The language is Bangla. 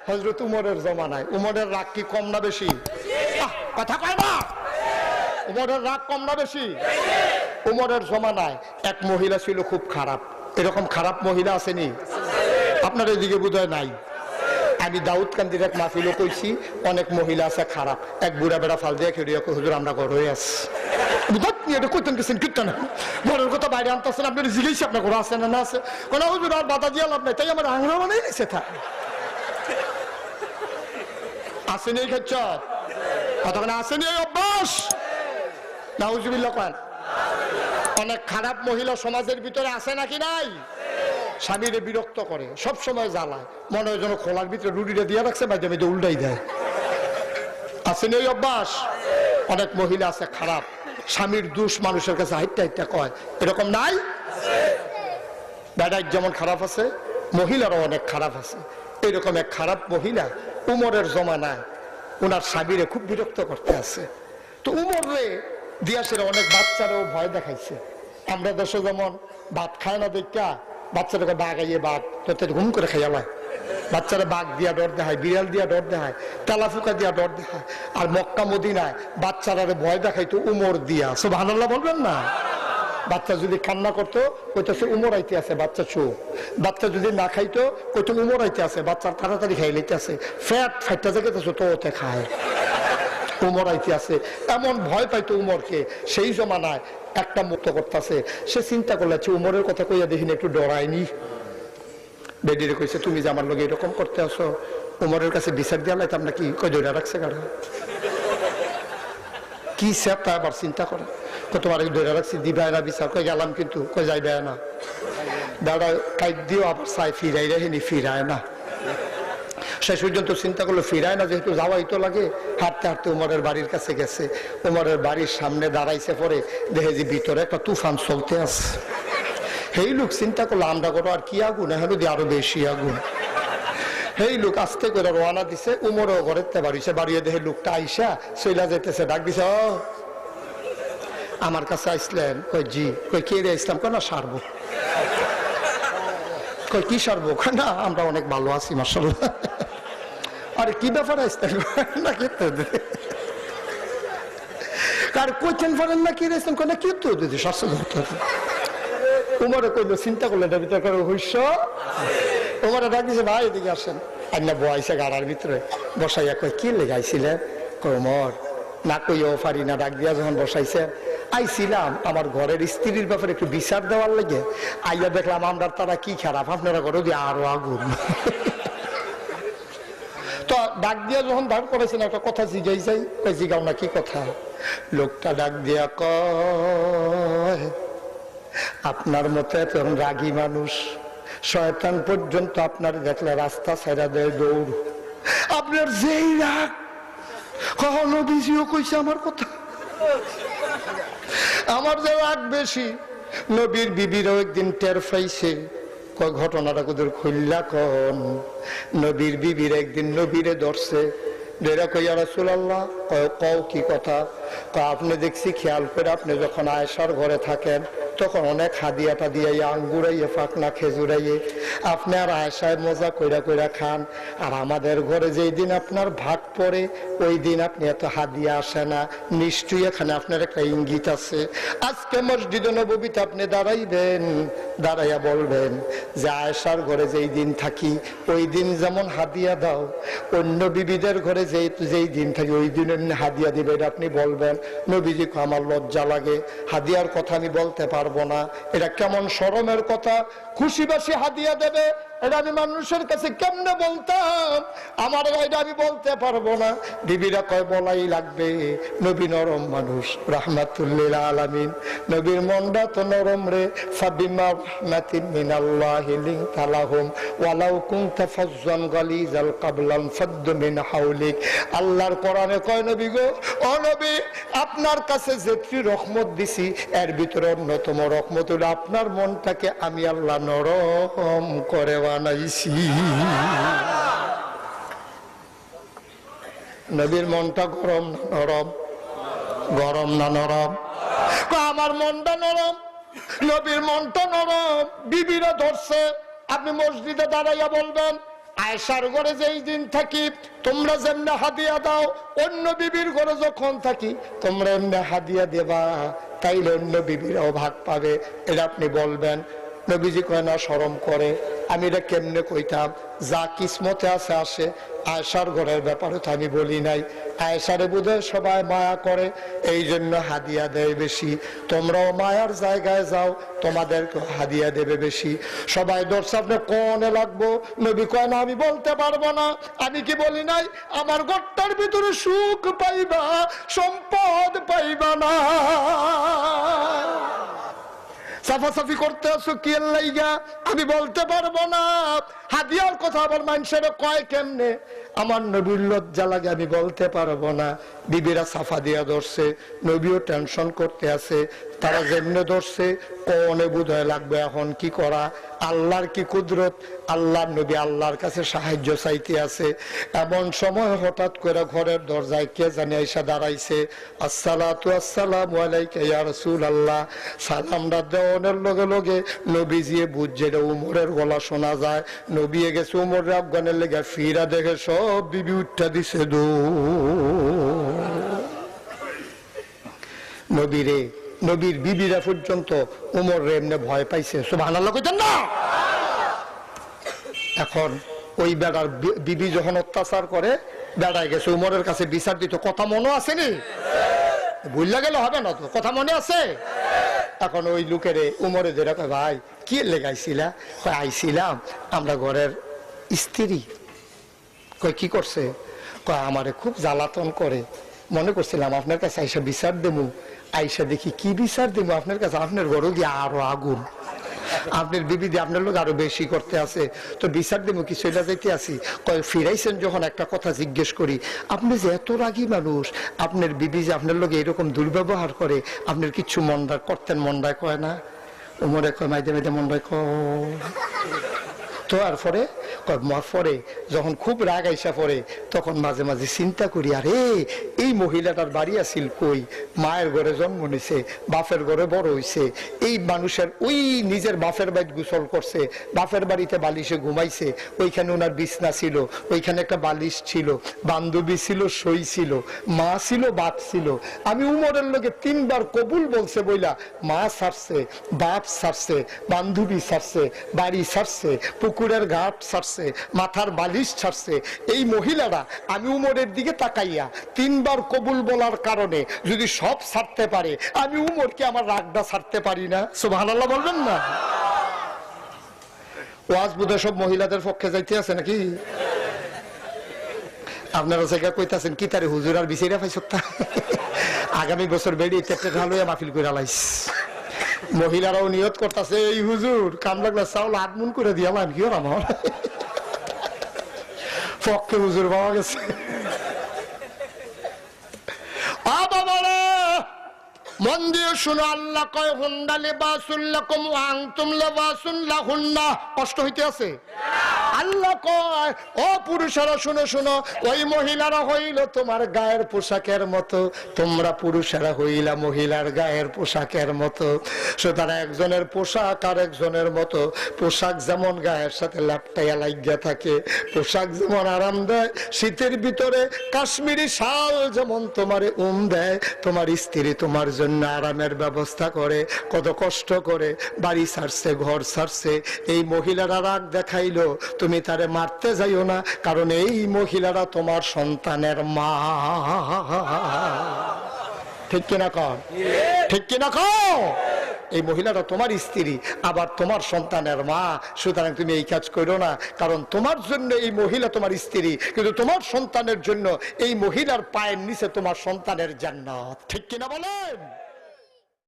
হযরত উমরের জমানায়। উমরের রাগ কি কম না বেশি? কথা কয় না। উমরের রাগ কম না বেশি? উমরের জমানায় এক মহিলা ছিল খুব খারাপ। এরকম খারাপ মহিলা আসেনি? আপনার এদিকে বোধহয় নাই। আমি দাউদ কান্দির এক মাহফিলও কইছি, অনেক মহিলা আছে খারাপ। এক বুড়া বেড়া ফাল দিয়ে খেয়ে হুজুর আমরা ঘর হয়ে আছি। ঘরের কথা বাইরে আনতেছেন, আপনার জিজ্ঞেস আপনার ঘর আছে না আছে? কোন হুজুর আর বাধা দিয়ে লাভ নাই, তাই আমার আংরা বানাই নিছে থাক আসেনি এই ক্ষেত্র কতক্ষণ আসেনি এই অভ্যাস। নাউজুবিল্লাহ করেন। অনেক খারাপ মহিলা সমাজের ভিতরে আছে নাকি নাই? স্বামীরে বিরক্ত করে, সব সময় জ্বালায়, মনে হয় যেন খোলার ভিতরে রুটিটা দিয়ে রাখছে, মাঝে মাঝে উল্টাই দেয়। আসেনি এই অভ্যাস? অনেক মহিলা আছে খারাপ, স্বামীর দোষ মানুষের কাছে হাইটটা হাইটটা কয়, এরকম নাই? বেড়াই যেমন খারাপ আছে, মহিলারও অনেক খারাপ আছে। এরকম এক খারাপ মহিলা উমরের জমানায় ওনার স্বামীরে খুব বিরক্ত করতে আছে। তো উমর রে দিয়াসের অনেক বাচ্চারাও ভয় দেখাইছে। আমরা দেশে যেমন ভাত খায় না দেখা বাচ্চাটাকে বাঘ আইয়ে বাঘ তো ঘুম করে খাইয়ালায়, বাচ্চারা বাঘ দিয়া ডর দেখায়, বিড়াল দিয়া ডর দেখায়, তেলাফুকা দিয়া ডর দেখায়। আর মক্কা মদিনায় বাচ্চারা ভয় দেখাইতো উমর দিয়া। সুবহানাল্লাহ বলবেন না? বাচ্চা যদি কান্না করতো কইতেছে উমর আইতে আছে, বাচ্চা চোখ। বাচ্চা যদি না খাইতো কইতো উমর আইতে আছে, বাচ্চা তাড়াতাড়ি খাই লইতে আছে। ফ্যাট ফাইটটা যেতেছে তো ওতে খায়, উমর আইতে আছে। এমন ভয় পাইতো উমরকে। সেই জমানায় একটা মুক্ত করতেছে, সে চিন্তা করলেছে উমরের কথা কইয়া দেখিনি একটু ডরায়নি। বেডিরে কইছে তুমি যে আমার লোক এরকম করতে আসো, উমরের কাছে বিচার দিয়া লাইতাম নাকি? কই ধরে রাখছে গাড়া কি স্যাপ, তা আবার চিন্তা করে তোমার ধরে রাখছি দিবাই না বিচার, কই গেলাম কিন্তু কই যাইবে না, দাদা কাইট দিও আবার চাই ফিরাই রেখেনি, ফিরায় না। শেষ পর্যন্ত চিন্তা করলো ফিরায় না, যেহেতু যাওয়াই তো লাগে। হাঁটতে হাঁটতে উমরের বাড়ির কাছে গেছে। উমরের বাড়ির সামনে দাঁড়াইছে, পরে দেখে যে ভিতরে একটা তুফান চলতে আছে। এই লোক চিন্তা করলো আমরা করো আর কি আগুন, এখন দিয়ে আরো বেশি আগুন। এই লোক আস্তে করে রওনা দিছে, উমরও ঘরের তে বাড়িছে। বাড়িয়ে দেখে লোকটা আইসা চইলা যেতেছে, ডাক দিছে ও আমার কাছে আইসলেন? কই জি। কই কে রে ইসলাম? কই না সারবো। কই কি সারবো? কই না আমরা অনেক ভালো আছি মাশাআল্লাহ। আরে কি ব্যাপার আসতেন না খেতে কার কইতেন পারেন না কি রেছেন? কই না কি তো দিদি শাস্ত্র ধরতে। উমরে কইলো চিন্তা করলে এটা ভিতরে করে হইস। উমরে ডাক দিছে ভাই এদিকে আসেন। আইনা বয়াইছে গাড়ার ভিতরে বসাইয়া। কই কি লেগাইছিলেন? কই উমর না কইও পারি না, ডাক দিয়া যখন বসাইছে আইছিলাম আমার ঘরের স্ত্রীর ব্যাপারে একটু বিচার দেওয়ার লাগে। আইয়া দেখলাম আমরা তারা কি খারাপ, আপনারা ঘরে দিয়ে আরো আগুন। তো ডাক দিয়া যখন দাঁড় করেছেন একটা কথা জিগাই যাই। কই জিগাও না, কি কথা? লোকটা ডাক দিয়া কয় আপনার মতো এত রাগী মানুষ, শয়তান পর্যন্ত আপনার দেখলে রাস্তা ছেড়া দেয় দৌড়। আপনার যেই রাগ, কখনো বিজিও কইছে আমার কথা, আমার যে রাগ বেশি। নবীর বিবিরও একদিন টের পাইছে। কয় ঘটনাটা কোদের খুললা কন? নবীর বিবির একদিন নবীরে ধরছে, ডেরা কইয়া রাসূলুল্লাহ। কও কি কথা? আপনি দেখছি খেয়াল করে আপনি যখন আয়েশার ঘরে থাকেন তখন অনেক হাদিয়াটা দিয়ে আঙ্গুরাইয়ে ফাঁকনা খেজুরাইয়ে আপনি আর আয়েশায় মজা কইরা কইরা খান, আর আমাদের ঘরে যেই দিন আপনার ভাগ পড়ে ওই দিন আপনি এত হাদিয়া আসে না। নিশ্চয়ই এখানে আপনার একটা ইঙ্গিত আছে। আজকে মসজিদে নববীতে আপনি দাঁড়াইবেন, দাঁড়াইয়া বলবেন যে আয়েশার ঘরে যেই দিন থাকি ওই দিন যেমন হাদিয়া দাও, অন্য বিবিদের ঘরে যেই দিন থাকি ওই দিন হাদিয়া দিবে, এটা আপনি বলবেন। নবীজি আমার লজ্জা লাগে, হাদিয়ার কথা আমি বলতে পারবো না, এটা কেমন শরমের কথা। খুশি বাসি হাদিয়া দেবে এটা আমি মানুষের কাছে কেমনে বলতাম, আমার এটা আমি বলতে পারবো না। বিবিরা কয় বলাই লাগবে, নবী নরম মানুষ রাহমাতুল্লিল আলামিন, নবীর মনটা তো নরম রে। ফাবিমা রাহমাতিন মিনাল্লাহি লিনতা লাহুম ওয়ালাউ কুনতা ফাজ্জান গালিজাল কাবলান ফাদ্দু মিন হাওলিক। আল্লাহর কোরআনে কয় নবী গো, ও নবী আপনার কাছে যেটি রহমত দিছি এর ভিতরে অন্যতম রহমত হলো আপনার মনটাকে আমি আল্লাহ নরম করে বানাইছি। নবীর মনটা গরম না নরম? গরম না নরম? আমার মনটা নরম, নবীর মনটা নরম। বিবিরা ধরছে, আপনি মসজিদে দাঁড়াইয়া বলবেন আয়েশার ঘরে যেই দিন থাকি তোমরা যেমনে হাদিয়া দাও, অন্য বিবির ঘরে যখন থাকি তোমরা এমনি হাদিয়া দেবা, তাইলে অন্য বিবিরাও ভাগ পাবে। এটা আপনি বলবেন। নবীজি কয় না, শরম করে। আমি এটা কেমনে কইতাম? যা কিসমতে আছে আসে। আয়েশার ঘরের ব্যাপারে তো আমি বলি নাই। আয়েশারে বোধহয় সবাই মায়া করে, এই জন্য হাদিয়া দেয় বেশি। তোমরাও মায়ার জায়গায় যাও, তোমাদেরকে হাদিয়া দেবে বেশি। সবাই দর্শক আপনি কোনে লাগবো? নবী কয় না, আমি বলতে পারবো না। আমি কি বলি নাই, আমার ঘরটার ভিতরে সুখ পাইবা, সম্পদ পাইবা না। সাফাসাফি করতে আসো কি লাইগা? আমি বলতে পারবো না। হাদিয়ার কথা আবার মানুষের কয় কেমনে? আমার নবীর লজ্জা লাগে, আমি বলতে পারবো না। বিবিরা সাফা দিয়া ধরছে, নবীও টেনশন করতে আছে। তারা যেমনে ধরছে কোনে বোধহয় লাগবে এখন কি করা। আল্লাহর কি কুদরত, আল্লাহর নবী আল্লাহর কাছে সাহায্য চাইতে আছে। এমন সময় হঠাৎ করে ঘরের দরজায় কে জানি এসে দাঁড়াইছে। আসসালাতু আসসালামু আলাইকা ইয়া রাসূলুল্লাহ। সালামটা দেওয়ার লগে লগে নবীজি বুঝছে এটা উমরের গলা শোনা যায়। নবী গেছে উমরের আফগানের লেগে, ফিরা দেখে সব বিবি উঠা দিছে দো। নবীরে, নবীর বিবিরা পর্যন্ত উমর রে এমনি ভয় পাইছে। সুবহানাল্লাহ কইতেন না? এখন ওই বেড়ার বিবি যখন অত্যাচার করে, বেড়ায় গেছে উমরের কাছে বিচার দিত। কথা মনে আছে নি? ভুললা গেলে হবে না তো, কথা মনে আছে? এখন ওই লোকেরে উমরে ধরে কয়, ভাই কি লেগাইছিলা? কয় আইছিলাম আমরা ঘরের স্ত্রী। কয় কি করছে? কয় আমারে খুব জ্বালাতন করে, মনে করছিলাম আপনার কাছে আইসা বিচার দেবো। আইসা দেখি কি বিচার দেবো আপনার কাছে, আপনার ঘরে গিয়ে আরো আগুন, আপনার বিবি দিয়ে আপনার লোক আরো বেশি করতে আছে, তো বিচার দেবো কি চলে যাইতে আসি। কয় ফিরাইছেন যখন একটা কথা জিজ্ঞেস করি, আপনি যে এত রাগী মানুষ, আপনার বিবি যে আপনার লোক এরকম দুর্ব্যবহার করে, আপনার কিচ্ছু মনটা করতেন? মনটায় কয় না। উমরে কয় মাইদে মাইদে মনটায় কয়। তো আর পরে পরে যখন খুব রাগ আইসা পড়ে, তখন মাঝে মাঝে চিন্তা করি, আরে এই মহিলাটার বাড়ি আসিল কই? মায়ের ঘরে জন্ম নিছে, বাপের ঘরে বড় হইছে। এই মানুষের ওই নিজের বাপের বাড়ি গোসল করছে, বাপের বাড়িতে বালিশে ঘুমাইছে, ওইখানে ওনার বিছনা ছিল, ওইখানে একটা বালিশ ছিল, বান্ধবী ছিল, সই ছিল, মা ছিল, বাপ ছিল। আমি উমরের লোকে 3 বার কবুল বলছে বইলা, মা ছাড়ছে, বাপ ছাড়ছে, বান্ধবী ছাড়ছে, বাড়ি ছাড়ছে, পুকুরের ঘাট ছাড়ছে, মাথার বালিশ ছাড়ছে। এই মহিলারা আমি উমরের দিকে তাকাইয়া 3 বার কবুল বলার কারণে যদি সব ছাড়তে পারে, আমি উমরকে আমার রাগটা ছাড়তে পারি না? সুবহানাল্লাহ বলবেন না? ওয়াজ বোধহয় সব মহিলাদের পক্ষে যাইতে আছে নাকি? আপনারা জায়গা কইতাছেন কি তারে হুজুর আর বিচাইরা পাইছ? আগামী বছর বেড়ি টেপটে ঢাল হইয়া মাহফিল কইরা লাইস। মহিলারাও নিয়ত করতেছে, এই হুজুর কাম লাগলে চাউল আদমুন করে দিয়ালাম কি ওর আমার পক্ষে হুজুর পাওয়া গেছে। মন দিয়ে শুনো, আল্লাহ কয় হুন্ডা লিবাসুল লাকুম ওয়া আনতুম লিবাসুল লাহুন্না। কষ্ট হইতে আছে? আল্লাহ কয় ও পুরুষেরা শুনো শুনো, ওই মহিলারা হইল তোমার গায়ের পোশাকের মতো, তোমরা পুরুষেরা হইলা মহিলার গায়ের পোশাকের মতো। সুতরাং একজনের পোশাক আর একজনের মতো। পোশাক যেমন গায়ের সাথে ল্যাপটাইয়া লাগিয়া থাকে, পোশাক যেমন আরাম দেয়, শীতের ভিতরে কাশ্মীরি শাল যেমন তোমারে দেয়, তোমার স্ত্রী তোমার জন্য আরামের ব্যবস্থা করে, কত কষ্ট করে বাড়ি ছাড়ছে, ঘর ছাড়ছে। এই মহিলারা রাগ দেখাইলো, তুমি তারে মারতে যাইও না, কারণ এই মহিলারা তোমার সন্তানের মা। ঠিক কিনা কর? ঠিক কিনা কর? এই মহিলাটা তোমার স্ত্রী, আবার তোমার সন্তানের মা। সুতরাং তুমি এই কাজ করো না, কারণ তোমার জন্য এই মহিলা তোমার স্ত্রী, কিন্তু তোমার সন্তানের জন্য এই মহিলার পায়ের নিচে তোমার সন্তানের জান্নাত। ঠিক কিনা বলেন?